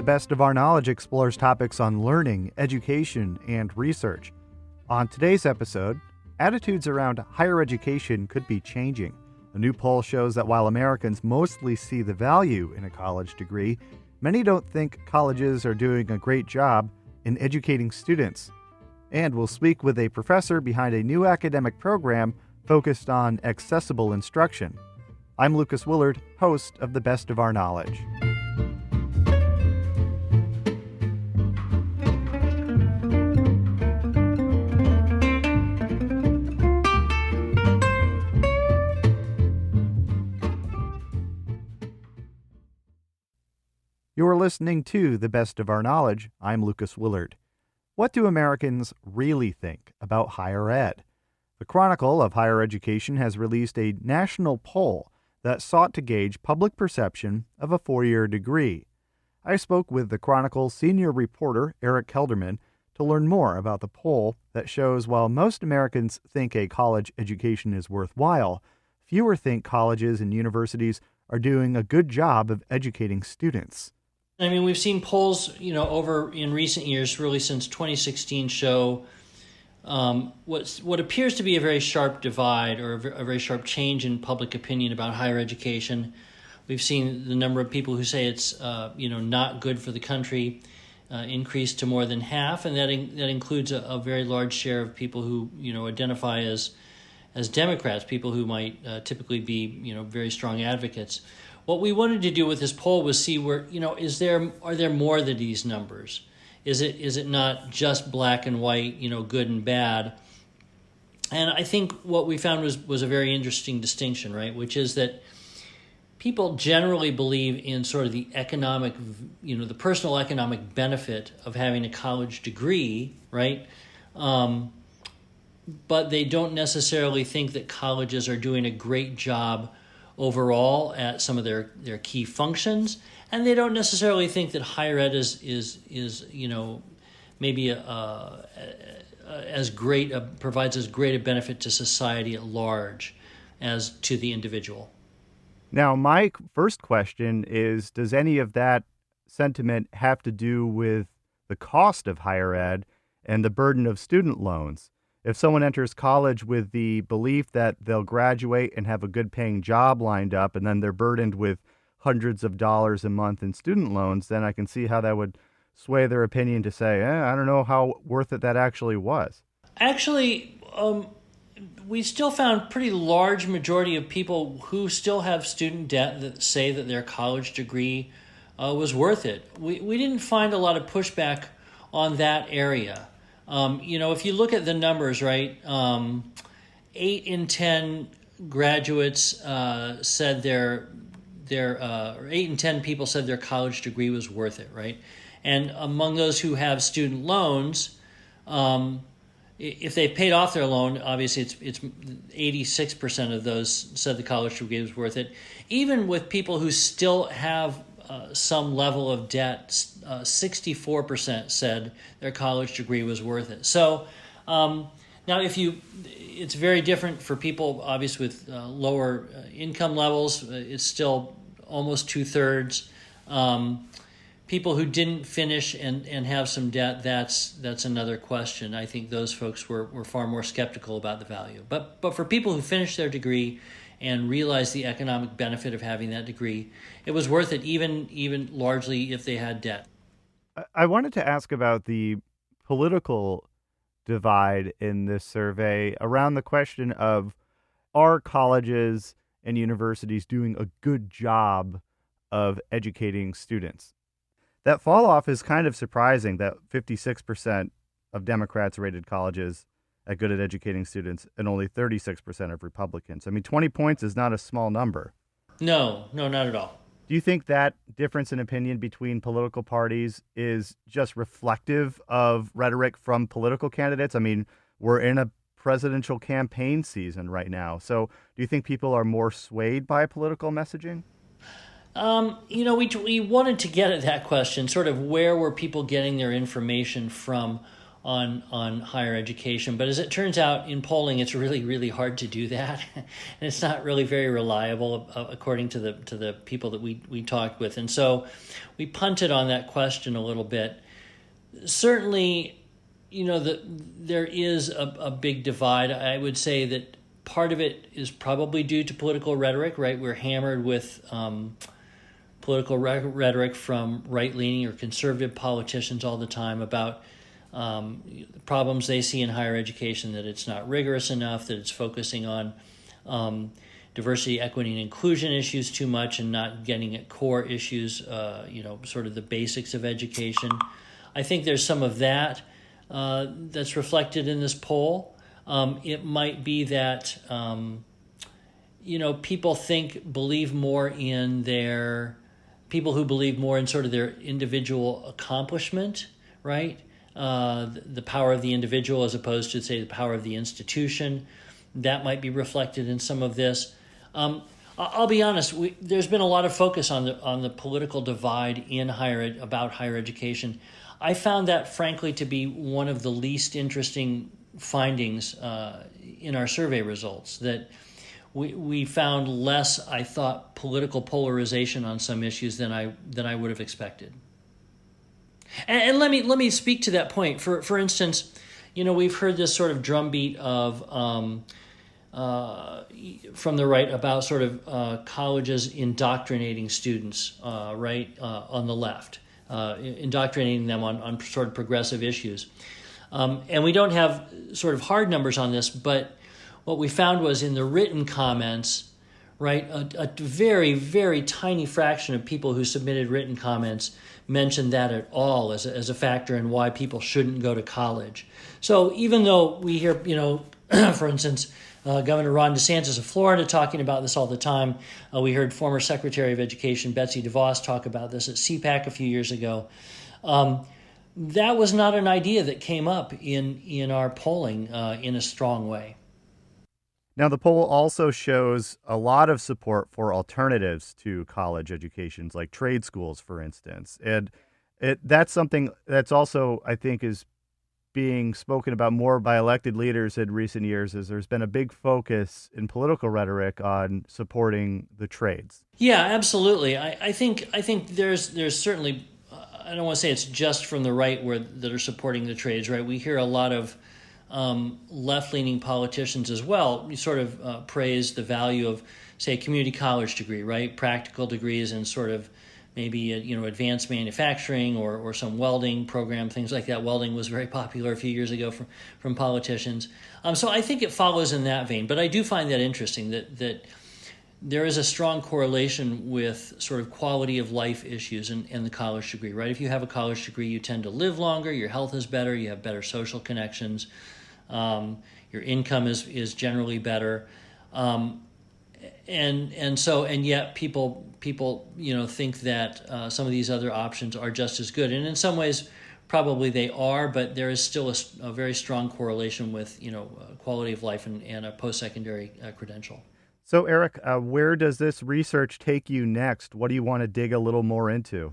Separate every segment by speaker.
Speaker 1: Best of Our Knowledge explores topics on learning, education, and research. On today's episode, attitudes around higher education could be changing. A new poll shows that while Americans mostly see the value in a college degree, many don't think colleges are doing a great job in educating students. And we'll speak with a professor behind a new academic program focused on accessible instruction. I'm Lucas Willard, host of The Best of Our Knowledge. You're listening to The Best of Our Knowledge. I'm Lucas Willard. What do Americans really think about higher ed? The Chronicle of Higher Education has released a national poll that sought to gauge public perception of a four-year degree. I spoke with the Chronicle senior reporter Eric Kelderman to learn more about the poll that shows while most Americans think a college education is worthwhile, fewer think colleges and universities are doing a good job of educating students.
Speaker 2: I mean, we've seen polls, over in recent years, really since 2016, show what appears to be a very sharp divide or a very sharp change in public opinion about higher education. We've seen the number of people who say it's, not good for the country increase to more than half, and that includes a very large share of people who, identify as Democrats, people who might typically be, very strong advocates. What we wanted to do with this poll was see where, are there more than these numbers? Is it not just black and white, good and bad? And I think what we found was a very interesting distinction, right? Which is that people generally believe in sort of the economic, the personal economic benefit of having a college degree, right? But they don't necessarily think that colleges are doing a great job overall at some of their key functions, and they don't necessarily think that higher ed is maybe provides as great a benefit to society at large as to the individual.
Speaker 1: Now, my first question is, does any of that sentiment have to do with the cost of higher ed and the burden of student loans? If someone enters college with the belief that they'll graduate and have a good paying job lined up, and then they're burdened with hundreds of dollars a month in student loans, then I can see how that would sway their opinion to say, I don't know how worth it that actually was.
Speaker 2: Actually, we still found pretty large majority of people who still have student debt that say that their college degree was worth it. We didn't find a lot of pushback on that eiarea. If you look at the numbers, right, 8 in 10 graduates said their 8 in 10 people said their college degree was worth it, right? And among those who have student loans, if they've paid off their loan, obviously it's 86% of those said the college degree was worth it. Even with people who still have some level of debt, 64% said their college degree was worth it. So now it's very different for people, obviously, with lower income levels. It's still almost 2/3. People who didn't finish and have some debt, that's another question. I think those folks were far more skeptical about the value. But for people who finished their degree and realized the economic benefit of having that degree, it was worth it, even largely if they had debt.
Speaker 1: I wanted to ask about the political divide in this survey around the question of, are colleges and universities doing a good job of educating students? That fall off is kind of surprising, that 56% of Democrats rated colleges as good at educating students and only 36% of Republicans. I mean, 20 points is not a small number.
Speaker 2: No, not at all.
Speaker 1: Do you think that difference in opinion between political parties is just reflective of rhetoric from political candidates? I mean, we're in a presidential campaign season right now. So do you think people are more swayed by political messaging?
Speaker 2: We wanted to get at that question, sort of where were people getting their information from on higher education. But as it turns out, in polling, it's really, really hard to do that, and it's not really very reliable, according to the people that we talked with. And so we punted on that question a little bit. Certainly, there is a big divide. I would say that part of it is probably due to political rhetoric, right? We're hammered with political rhetoric from right-leaning or conservative politicians all the time about problems they see in higher education, that it's not rigorous enough, that it's focusing on diversity, equity, and inclusion issues too much and not getting at core issues, sort of the basics of education. I think there's some of that that's reflected in this poll. It might be that, people believe more in people who believe more in sort of their individual accomplishment, right? The power of the individual as opposed to, say, the power of the institution. That might be reflected in some of this. I'll be honest. There's been a lot of focus on the political divide about higher education. I found that, frankly, to be one of the least interesting findings in our survey results. That we found less, I thought, political polarization on some issues than I would have expected. And let me speak to that point. For instance, we've heard this sort of drumbeat of from the right about sort of colleges indoctrinating students, right, on the left, indoctrinating them on sort of progressive issues. And we don't have sort of hard numbers on this, but what we found was in the written comments, right, a very, very tiny fraction of people who submitted written comments mentioned that at all as a factor in why people shouldn't go to college. So even though we hear, for instance, Governor Ron DeSantis of Florida talking about this all the time, we heard former Secretary of Education Betsy DeVos talk about this at CPAC a few years ago. That was not an idea that came up in our polling in a strong way.
Speaker 1: Now, the poll also shows a lot of support for alternatives to college educations, like trade schools, for instance. And that's something that's also, I think, is being spoken about more by elected leaders in recent years, as there's been a big focus in political rhetoric on supporting the trades.
Speaker 2: Yeah, absolutely. I think there's certainly, I don't want to say it's just from the right that are supporting the trades, right? We hear a lot of left-leaning politicians as well. We sort of praise the value of, say, a community college degree, right? Practical degrees in sort of maybe advanced manufacturing or some welding program, things like that. Welding was very popular a few years ago from politicians. So I think it follows in that vein. But I do find that interesting that there is a strong correlation with sort of quality of life issues and the college degree, right? If you have a college degree, you tend to live longer, your health is better, you have better social connections, your income is generally better. And yet people think that some of these other options are just as good, and in some ways probably they are, but there is still a very strong correlation with quality of life and a post-secondary credential.
Speaker 1: So, Eric, where does this research take you next? What do you want to dig a little more into?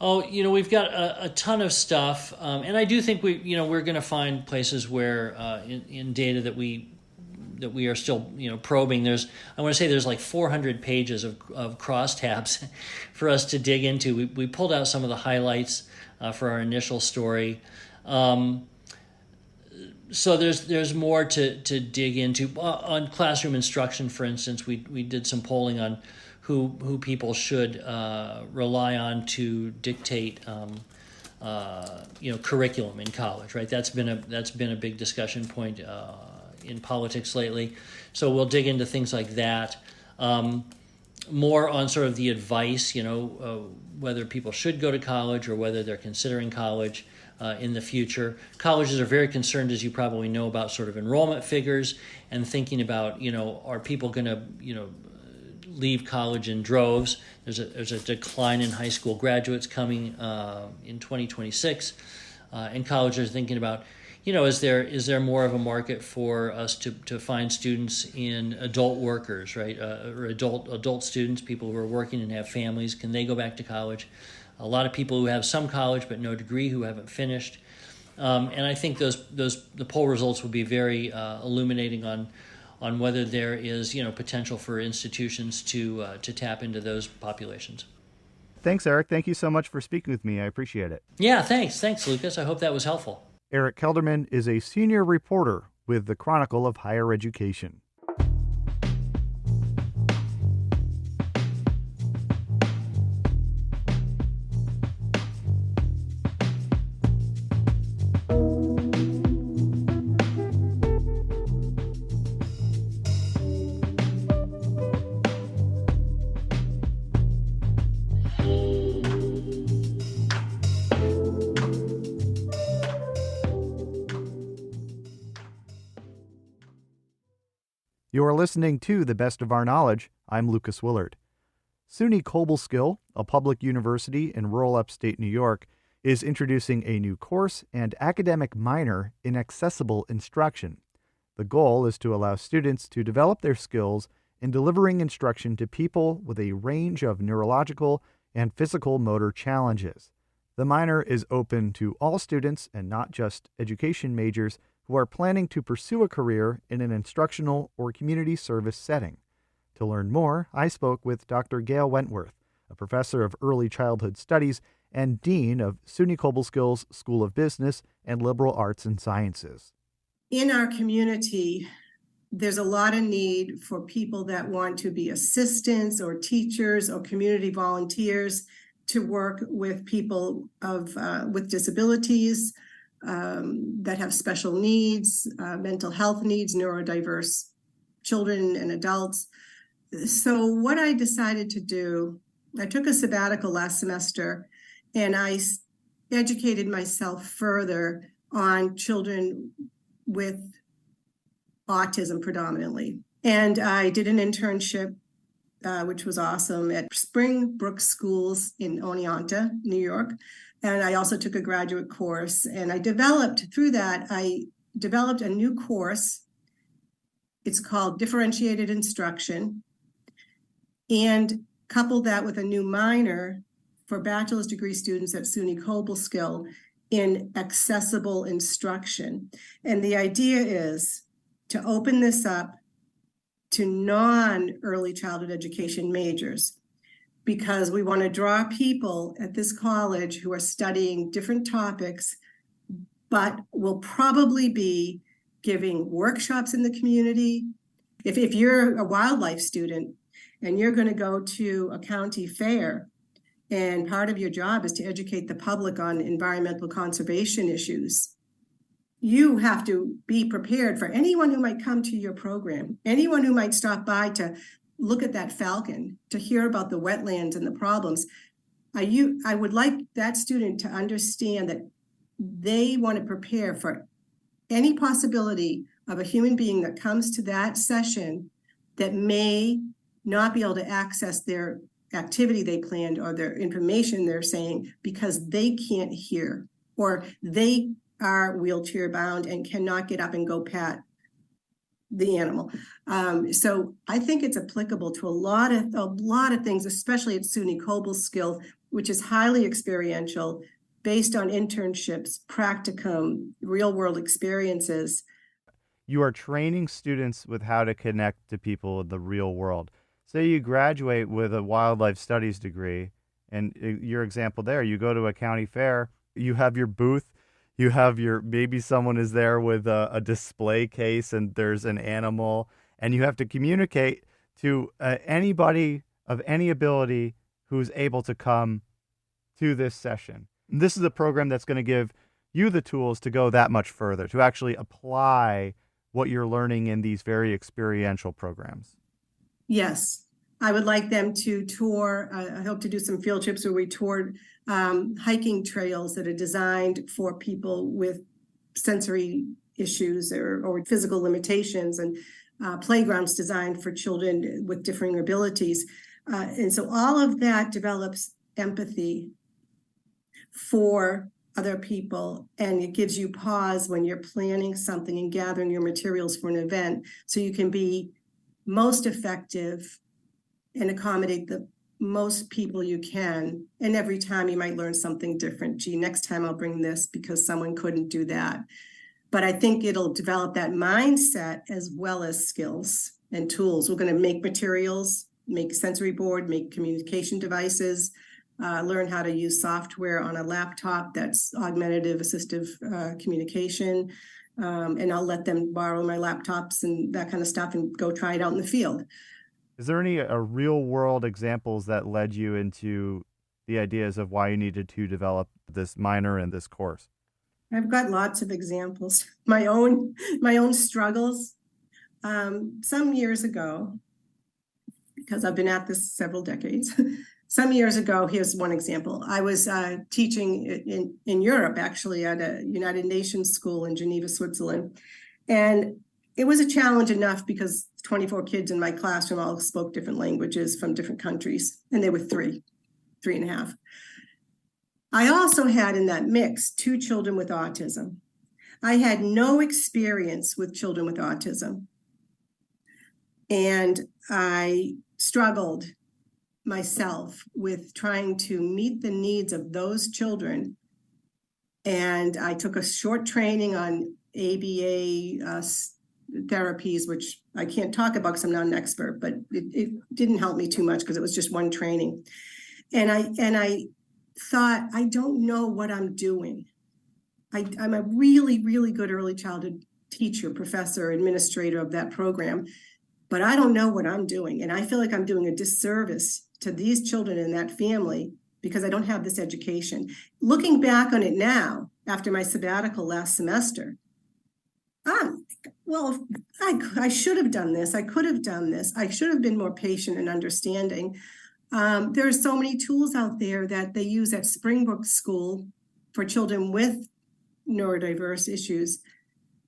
Speaker 2: Oh, we've got a ton of stuff, and I do think we're going to find places where in data that we are still probing. I want to say there's like 400 pages of crosstabs for us to dig into. We pulled out some of the highlights for our initial story. So there's more to dig into on classroom instruction. For instance, we did some polling on who people should rely on to dictate curriculum in college. Right, that's been a big discussion point in politics lately. So we'll dig into things like that. More on sort of the advice, whether people should go to college or whether they're considering college in the future. Colleges are very concerned, as you probably know, about sort of enrollment figures and thinking about, are people going to, leave college in droves? There's a decline in high school graduates coming in 2026, and colleges are thinking about, is there more of a market for us to find students in adult workers, right? Or adult students, people who are working and have families, can they go back to college? A lot of people who have some college but no degree, who haven't finished. And I think the poll results will be very illuminating on whether there is potential for institutions to tap into those populations.
Speaker 1: Thanks, Eric. Thank you so much for speaking with me. I appreciate it.
Speaker 2: Yeah, thanks, Lucas. I hope that was helpful.
Speaker 1: Eric Kelderman is a senior reporter with the Chronicle of Higher Education. You are listening to The Best of Our Knowledge. I'm Lucas Willard. SUNY Cobleskill, a public university in rural upstate New York, is introducing a new course and academic minor in accessible instruction. The goal is to allow students to develop their skills in delivering instruction to people with a range of neurological and physical motor challenges. The minor is open to all students and not just education majors who are planning to pursue a career in an instructional or community service setting. To learn more, I spoke with Dr. Gail Wentworth, a professor of early childhood studies and dean of SUNY Cobleskill's School of Business and Liberal Arts and Sciences.
Speaker 3: In our community, there's a lot of need for people that want to be assistants or teachers or community volunteers to work with people with disabilities, that have special needs, mental health needs, neurodiverse children and adults. So what I decided to do, I took a sabbatical last semester and I educated myself further on children with autism predominantly. And I did an internship, which was awesome, at Springbrook Schools in Oneonta, New York. And I also took a graduate course, and I developed a new course. It's called Differentiated Instruction, and coupled that with a new minor for bachelor's degree students at SUNY Cobleskill in accessible instruction. And the idea is to open this up to non-early childhood education majors, because we want to draw people at this college who are studying different topics, but will probably be giving workshops in the community. If you're a wildlife student and you're going to go to a county fair, and part of your job is to educate the public on environmental conservation issues, you have to be prepared for anyone who might come to your program, anyone who might stop by to look at that falcon, to hear about the wetlands and the problems. I would like that student to understand that they want to prepare for any possibility of a human being that comes to that session that may not be able to access their activity they planned or their information they're saying because they can't hear, or they are wheelchair bound and cannot get up and go pat the animal. So I think it's applicable to a lot of things, especially at SUNY Cobleskill, which is highly experiential, based on internships, practicum, real world experiences.
Speaker 1: You are training students with how to connect to people in the real world. Say you graduate with a wildlife studies degree, and your example there, you go to a county fair, you have your booth, you have maybe someone is there with a display case and there's an animal, and you have to communicate to anybody of any ability who's able to come to this session. And this is a program that's going to give you the tools to go that much further, to actually apply what you're learning in these very experiential programs.
Speaker 3: Yes, I would like them to tour. I hope to do some field trips where we toured hiking trails that are designed for people with sensory issues or physical limitations, and playgrounds designed for children with differing abilities. And so all of that develops empathy for other people, and it gives you pause when you're planning something and gathering your materials for an event, so you can be most effective and accommodate the most people you can. And every time you might learn something different. Gee, next time I'll bring this because someone couldn't do that. But I think it'll develop that mindset as well as skills and tools. We're going to make materials, make sensory board, make communication devices, learn how to use software on a laptop that's augmentative assistive communication. And I'll let them borrow my laptops and that kind of stuff and go try it out in the field.
Speaker 1: Is there any real world examples that led you into the ideas of why you needed to develop this minor and this course?
Speaker 3: I've got lots of examples. My own struggles. Some years ago, because I've been at this several decades, some years ago, here's one example. I was teaching in Europe, actually, at a United Nations school in Geneva, Switzerland. And it was a challenge enough because 24 kids in my classroom all spoke different languages from different countries, and they were three and a half. I also had in that mix 2 children with autism. I had no experience with children with autism. And I struggled myself with trying to meet the needs of those children. And I took a short training on ABA therapies, which I can't talk about because I'm not an expert, but it didn't help me too much because it was just one training. And I thought, I don't know what I'm doing. I'm a really, really good early childhood teacher, professor, administrator of that program, but I don't know what I'm doing. And I feel like I'm doing a disservice to these children and that family because I don't have this education. Looking back on it now, after my sabbatical last semester, well, I should have done this. I could have done this. I should have been more patient and understanding. There are so many tools out there that they use at Springbrook School for children with neurodiverse issues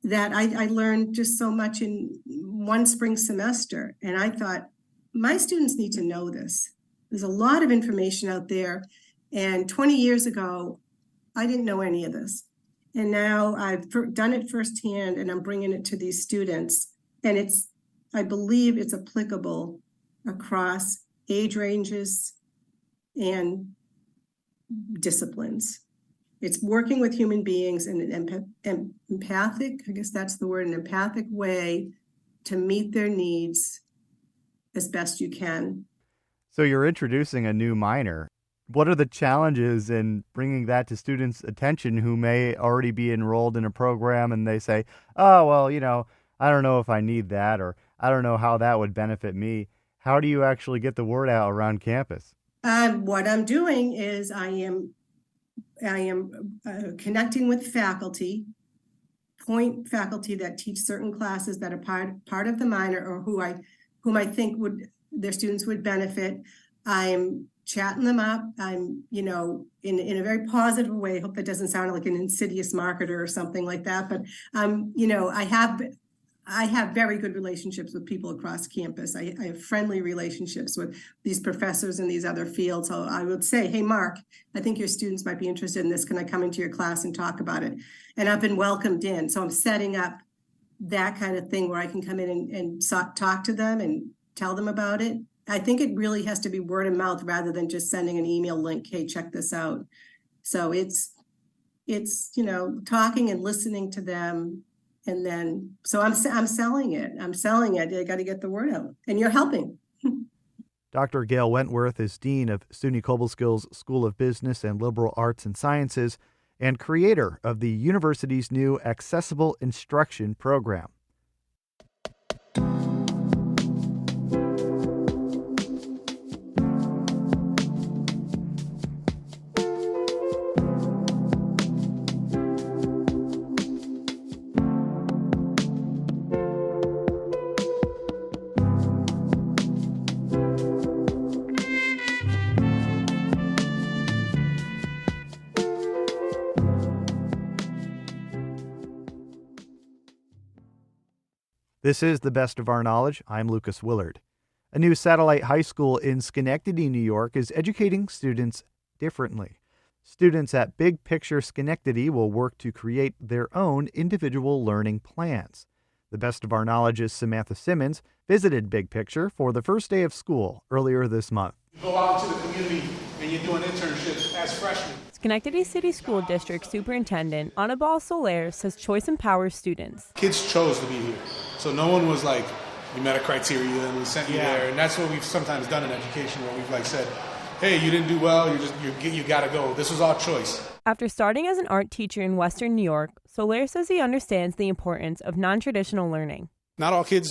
Speaker 3: that I learned just so much in one spring semester. And I thought, my students need to know this. There's a lot of information out there. And 20 years ago, I didn't know any of this. And now I've done it firsthand and I'm bringing it to these students. And I believe it's applicable across age ranges and disciplines. It's working with human beings in an empathic, I guess that's the word, an empathic way to meet their needs as best you can.
Speaker 1: So you're introducing a new minor. What are the challenges in bringing that to students' attention who may already be enrolled in a program and they say, oh, well, I don't know if I need that, or I don't know how that would benefit me. How do you actually get the word out around campus?
Speaker 3: What I'm doing is I am connecting with faculty that teach certain classes that are part of the minor or whom I think their students would benefit. I'm chatting them up. I'm, in a very positive way. I hope that doesn't sound like an insidious marketer or something like that. But, I have very good relationships with people across campus. I have friendly relationships with these professors in these other fields. So I would say, hey, Mark, I think your students might be interested in this. Can I come into your class and talk about it? And I've been welcomed in. So I'm setting up that kind of thing where I can come in and talk to them and tell them about it. I think it really has to be word of mouth rather than just sending an email link, hey, check this out. So it's talking and listening to them. And then, so I'm selling it. I got to get the word out, and you're helping.
Speaker 1: Dr. Gail Wentworth is Dean of SUNY Cobleskill's School of Business and Liberal Arts and Sciences and creator of the university's new Accessible Instruction program. This is The Best of Our Knowledge. I'm Lucas Willard. A new satellite high school in Schenectady, New York is educating students differently. Students at Big Picture Schenectady will work to create their own individual learning plans. The Best of Our Knowledge's Samantha Simmons visited Big Picture for the first day of school earlier this month.
Speaker 4: You go out into the community and you're doing internships as freshmen.
Speaker 5: Schenectady City School District Superintendent Anibal Soler says choice empowers students.
Speaker 4: Kids chose to be here. So no one was like, you met a criteria and we sent you there. And that's what we've sometimes done in education, where we've said, hey, you didn't do well, you got to go. This was our choice.
Speaker 5: After starting as an art teacher in Western New York, Soler says he understands the importance of non-traditional learning.
Speaker 4: Not all kids,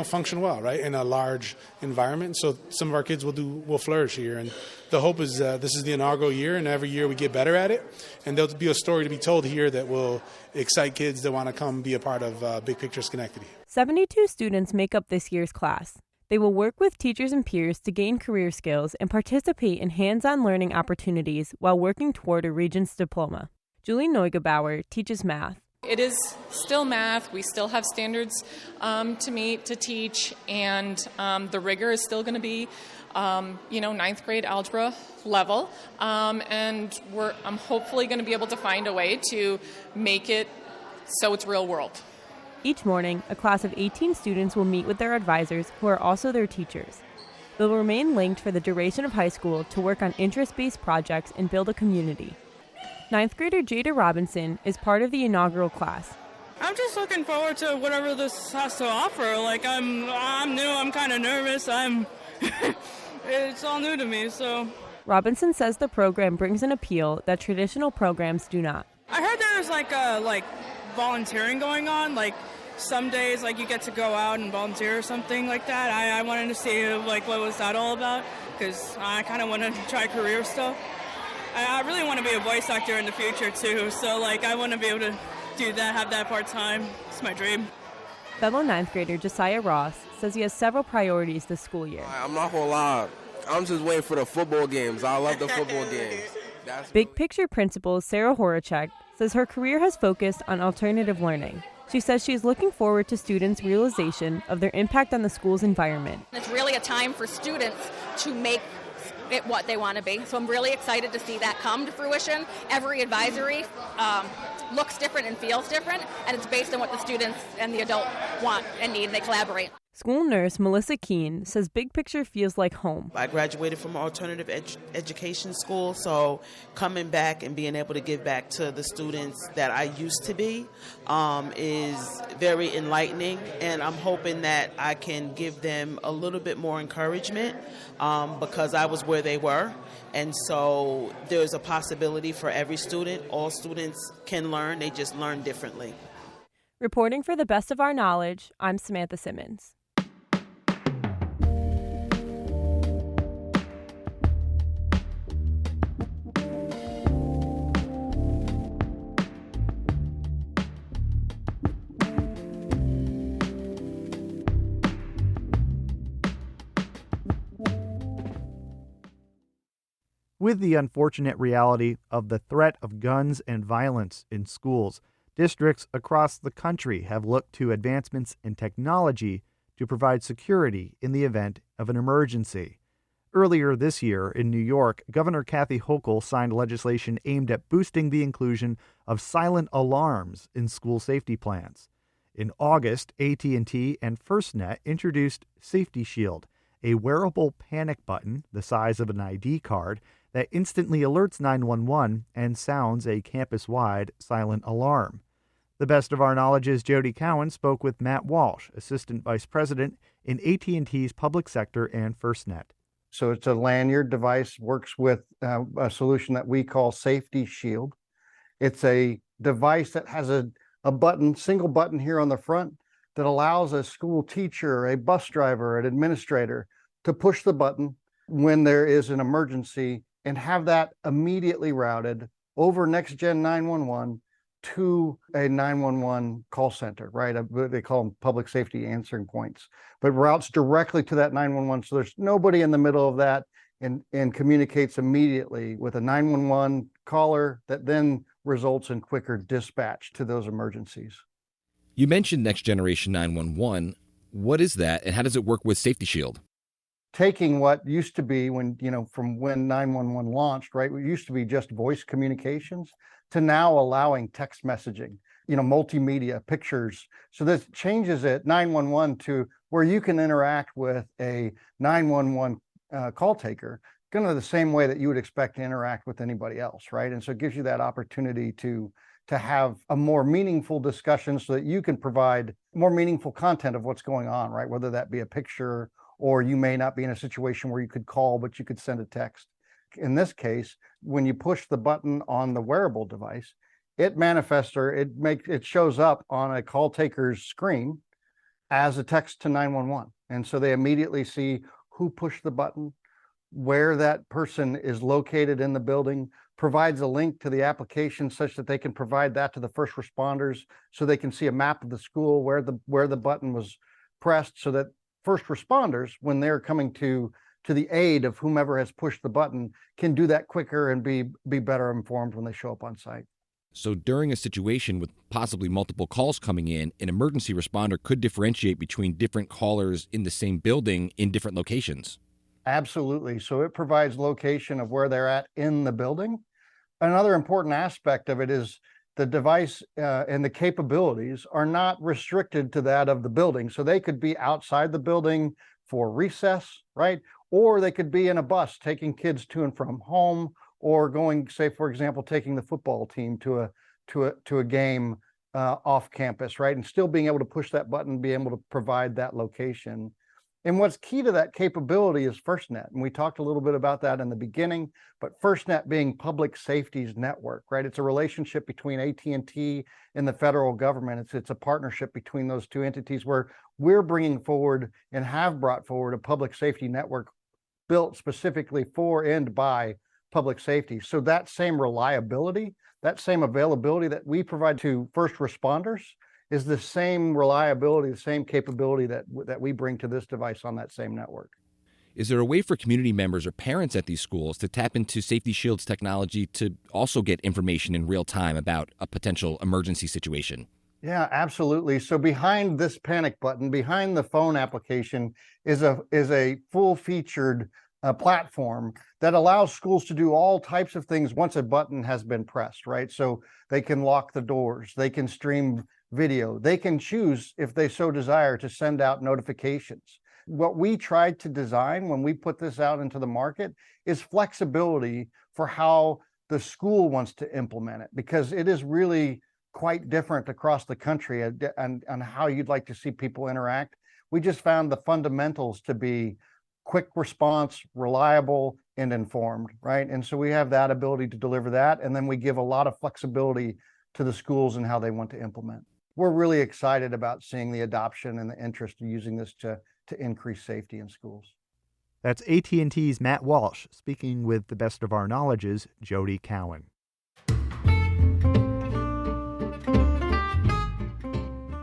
Speaker 4: function well, right, in a large environment. So some of our kids will flourish here. And the hope is this is the inaugural year, and every year we get better at it. And there'll be a story to be told here that will excite kids that want to come be a part of Big Picture Schenectady.
Speaker 5: 72 students make up this year's class. They will work with teachers and peers to gain career skills and participate in hands-on learning opportunities while working toward a Regents diploma. Julie Neugebauer teaches math.
Speaker 6: It is still math. We still have standards to meet, to teach, and the rigor is still going to be, ninth grade algebra level. And I'm hopefully going to be able to find a way to make it so it's real world.
Speaker 5: Each morning, a class of 18 students will meet with their advisors, who are also their teachers. They'll remain linked for the duration of high school to work on interest-based projects and build a community. Ninth grader Jada Robinson is part of the inaugural class.
Speaker 7: I'm just looking forward to whatever this has to offer. I'm new, I'm kind of nervous, it's all new to me, so.
Speaker 5: Robinson says the program brings an appeal that traditional programs do not.
Speaker 7: I heard there's volunteering going on, some days you get to go out and volunteer or something like that. I wanted to see what was that all about, because I kind of want to try career stuff. I really want to be a voice actor in the future too, so I want to be able to do that, have that part-time. It's my dream.
Speaker 5: Fellow ninth grader Josiah Ross says he has several priorities this school year.
Speaker 8: I'm not gonna lie, I'm just waiting for the football games. I love the football games.
Speaker 5: Big Picture principal Sarah Horacek says her career has focused on alternative learning. She says she's looking forward to students' realization of their impact on the school's environment.
Speaker 9: It's really a time for students to make it what they want to be. So I'm really excited to see that come to fruition. Every advisory looks different and feels different, and it's based on what the students and the adult want and need. They collaborate.
Speaker 5: School nurse Melissa Keene says Big Picture feels like home.
Speaker 10: I graduated from alternative education school, so coming back and being able to give back to the students that I used to be is very enlightening, and I'm hoping that I can give them a little bit more encouragement because I was where they were. And so there's a possibility for every student. All students can learn, they just learn differently.
Speaker 5: Reporting for the best of our knowledge, I'm Samantha Simmons.
Speaker 1: With the unfortunate reality of the threat of guns and violence in schools, districts across the country have looked to advancements in technology to provide security in the event of an emergency. Earlier this year in New York, Governor Kathy Hochul signed legislation aimed at boosting the inclusion of silent alarms in school safety plans. In August, AT&T and FirstNet introduced Safety Shield, a wearable panic button the size of an ID card that instantly alerts 911 and sounds a campus-wide silent alarm. The best of our knowledge is Jody Cowan spoke with Matt Walsh, Assistant Vice President in AT&T's Public Sector and FirstNet.
Speaker 11: So it's a lanyard device, works with a solution that we call Safety Shield. It's a device that has a button, single button here on the front that allows a school teacher, a bus driver, an administrator to push the button when there is an emergency and have that immediately routed over Next-Gen 911 to a 911 call center, right? They call them public safety answering points, but routes directly to that 911. So there's nobody in the middle of that and communicates immediately with a 911 caller that then results in quicker dispatch to those emergencies.
Speaker 12: You mentioned Next Generation 911. What is that, and how does it work with Safety Shield?
Speaker 11: Taking what used to be from when 911 launched, right? It used to be just voice communications to now allowing text messaging, multimedia, pictures. So this changes it 911 to where you can interact with a 911 call taker kind of the same way that you would expect to interact with anybody else, right? And so it gives you that opportunity to have a more meaningful discussion so that you can provide more meaningful content of what's going on, right? Whether that be a picture, or you may not be in a situation where you could call, but you could send a text. In this case, when you push the button on the wearable device, it manifests, or it shows up on a call taker's screen as a text to 911. And so they immediately see who pushed the button, where that person is located in the building, provides a link to the application such that they can provide that to the first responders so they can see a map of the school where the button was pressed, so that first responders, when they're coming to the aid of whomever has pushed the button, can do that quicker and be better informed when they show up on site.
Speaker 12: So during a situation with possibly multiple calls coming in, an emergency responder could differentiate between different callers in the same building in different locations.
Speaker 11: Absolutely. So it provides location of where they're at in the building. Another important aspect of it is the device and the capabilities are not restricted to that of the building. So they could be outside the building for recess, right? Or they could be in a bus taking kids to and from home, or going, say, for example, taking the football team to a game off campus, right? And still being able to push that button, be able to provide that location. And what's key to that capability is FirstNet. And we talked a little bit about that in the beginning, but FirstNet being public safety's network, right? It's a relationship between AT&T and the federal government. It's a partnership between those two entities where we're bringing forward and have brought forward a public safety network built specifically for and by public safety. So that same reliability, that same availability that we provide to first responders is the same reliability, the same capability that we bring to this device on that same network.
Speaker 12: Is there a way for community members or parents at these schools to tap into Safety Shield's technology to also get information in real time about a potential emergency situation?
Speaker 11: Yeah, absolutely. So behind this panic button, behind the phone application is a full-featured platform that allows schools to do all types of things once a button has been pressed, right? So they can lock the doors, they can stream video, they can choose, if they so desire, to send out notifications. What we tried to design when we put this out into the market is flexibility for how the school wants to implement it, because it is really quite different across the country and how you'd like to see people interact. We just found the fundamentals to be quick response, reliable, and informed, right? And so we have that ability to deliver that, and then we give a lot of flexibility to the schools and how they want to implement. We're really excited about seeing the adoption and the interest in using this to increase safety in schools.
Speaker 1: That's AT&T's Matt Walsh speaking with the best of our knowledge's Jody Cowan.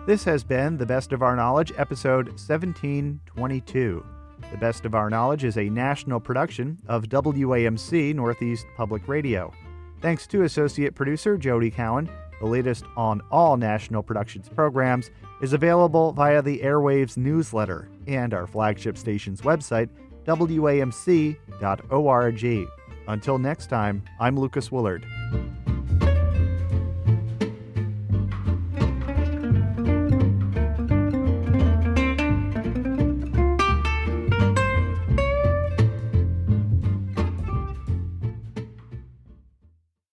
Speaker 1: This has been The Best of Our Knowledge, episode 1722. The Best of Our Knowledge is a national production of WAMC Northeast Public Radio. Thanks to associate producer Jody Cowan. The latest on all National Productions programs is available via the Airwaves newsletter and our flagship station's website, WAMC.org. Until next time, I'm Lucas Willard.